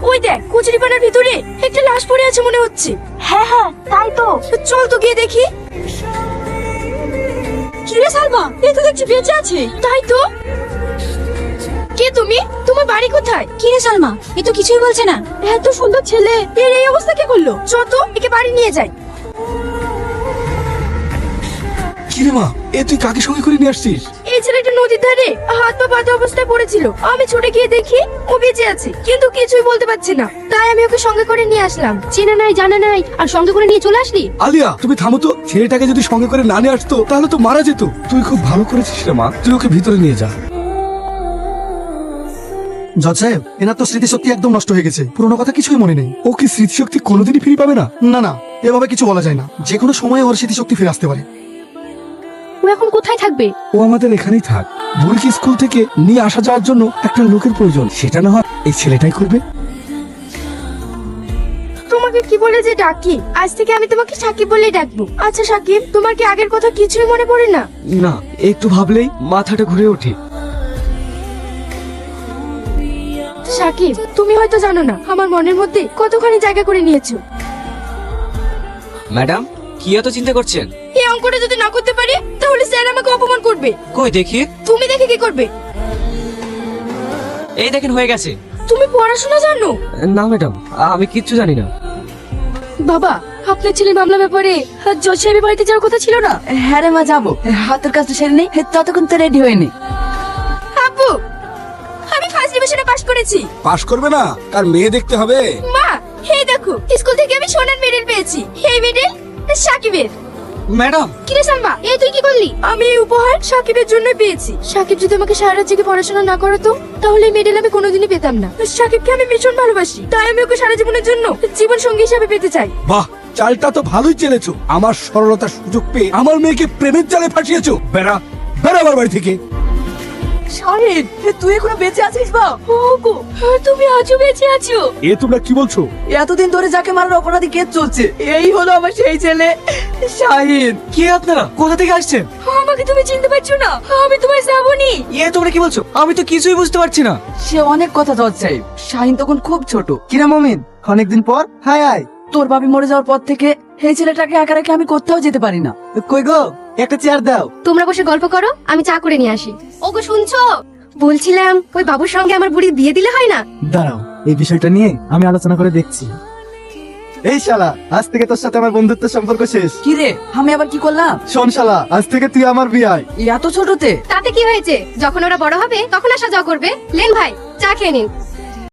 ওই দেখ কচুরিপানার ভিতরে একটা লাশ পড়ে আছে মনে হচ্ছে। হ্যাঁ হ্যাঁ তাই তো। চল তো গিয়ে দেখি। কিরে সালমা, এ তো দেখছি বেঁচে আছে। তাই তো। কে তুমি? তোমার বাড়ি কোথায়? কিরে সালমা, এ তো কিছুই বলছে না। এত সুন্দর ছেলে এর এই অবস্থা কে করলো? চল তো একে বাড়ি নিয়ে যাই। কিরে মা, এ তুই কাকে সঙ্গে করে নিয়ে আসছিস? এই ছেলেটা নদীর ধারে হাত পা বাঁধা অবস্থায় পড়েছিল। আমি ছুটে গিয়ে দেখি ও বেঁচে আছে, কিন্তু কিছুই বলতে পারছি না। তাই আমি ওকে সঙ্গে করে নিয়ে আসলাম। চেনা নাই জানা নাই আর সঙ্গে করে নিয়ে চলে আসলি? আলিয়া, তুমি থামো তো। ছেলেটাকে যদি সঙ্গে করে না নিয়ে আসতো তাহলে তো মারা যেত। তুই খুব ভালো করেছিস রে মা, তুই ওকে ভিতরে নিয়ে যা। জজ সাহেব, এনার তো স্মৃতিশক্তি একদম নষ্ট হয়ে গেছে, পুরোনো কথা কিছুই মনে নেই। ও কি স্মৃতিশক্তি কোনোদিনই ফিরে পাবে না? না না, এভাবে কিছু বলা যায় না, যে কোনো সময় ওর স্মৃতিশক্তি ফিরে আসতে পারে। ও এখন কোথায় থাকবে? ও আমাদের এখানেই থাক। বুড়িকে স্কুল থেকে নিয়ে আসা যাওয়ার জন্য একটা লোকের প্রয়োজন, সেটা না হয় এই ছেলেটাই করবে। তোমাকে কি বলে যে ডাকি? আজ থেকে আমি তোমাকে সাকিব বলেই ডাকবো। আচ্ছা সাকিব, তোমার কি আগের কথা কিছুই মনে পড়ে না? না, একটু ভাবলেই মাথাটা ঘুরে ওঠে। সাকিব, তুমি হয়তো জানো না আমার মনের মধ্যে কতখানি জায়গা করে নিয়েছো। ম্যাডাম, কি এত চিন্তা করছেন? এই অঙ্কটা যদি না করতে পারি তাহলে স্যার আমাকে অপমান করবে। কই দেখি। তুমি দেখে কি করবে? এই দেখেন, হয়ে গেছে। তুমি পড়াশোনা জানো? না ম্যাডাম, আমি কিচ্ছু জানি না। বাবা, আপনার ছেলে মামলা ব্যাপারে জজ সাহেবের বাড়িতে যাওয়ার কথা ছিল না? হ্যাঁ রে মা, যাবো। হাতের কাজটা সেরে নেই, ততক্ষণ তো রেডি হয়নি। আব্বু, আমি ফার্স্ট ডিভিশনে পাশ করেছি। পাশ করবে না, কার মেয়ে দেখতে হবে। মা, এই দেখো স্কুল থেকে আমি সোনার মেডেল পেয়েছি। এই মেডেল সাকিবের। ম্যাডাম, কিরে সালমা, এই তুই কি করলি? আমি এই উপহার সাকিবের জন্য পেয়েছি। সাকিব যদি আমাকে সারা রাত জেগে পড়াশোনা না করাতো তাহলে এই মেডেল আমি কোনোদিনই পেতাম না। সাকিবকে আমি ভীষণ ভালোবাসি, তাই আমি ওকে সারা জীবনের জন্য জীবন সঙ্গী হিসেবে পেতে চাই। বাহ, চালটা তো ভালোই চেলেছো। আমার সরলতার সুযোগ পেয়ে আমার মেয়েকে প্রেমের জালে ফাঁসিয়েছো। বেড়া বেড়া আমার বাড়ি থেকে। শাহিদ, তুই এখনো বেঁচে আছিস? বা ওগো, তুমি আজও বেঁচে আছো? এ তোমরা কি বলছো? এতদিন ধরে যাকে মারার অপরাধী কেস চলছে, এই হলো আমার সেই ছেলে শাহিদ। কে আপনারা? কোথা থেকে আসছেন? আমাকে তুমি চিনতে পারছো না? আমি তোমার শ্রাবণী। এ তোমরা কি বলছো? আমি তো কিছুই বুঝতে পারছি না। সে অনেক কথা জজ সাহেব, শাহিন তখন খুব ছোট। কিরে মমিন, অনেকদিন পর। High high. তোর ভাবি মরে যাওয়ার পর থেকে এই ছেলেটাকে একা রেখে আমি কোথাও যেতে পারি না। কই গো, একটা চেয়ার দাও। তোমরা বসে গল্প করো, আমি চা করে নিয়ে আসি। ওগো শুনছো? বলছিলাম ওই বাবুর সঙ্গে আমার বুড়ির বিয়ে দিলে হয় না? দাঁড়াও, এই বিষয়টা নিয়ে আমি আলোচনা করে দেখছি। এই শালা, আজ থেকে তোর সাথে আমার বন্ধুত্বের সম্পর্ক শেষ। কি রে, আমি আবার কি করলাম? শোন শালা, আজ থেকে তুই আমার বিয়াই। এত ছোটতে? তাতে কি হয়েছে? যখন ওরা বড় হবে তখন আসা যাওয়া করবে। লেন ভাই, চা খেয়ে নিন।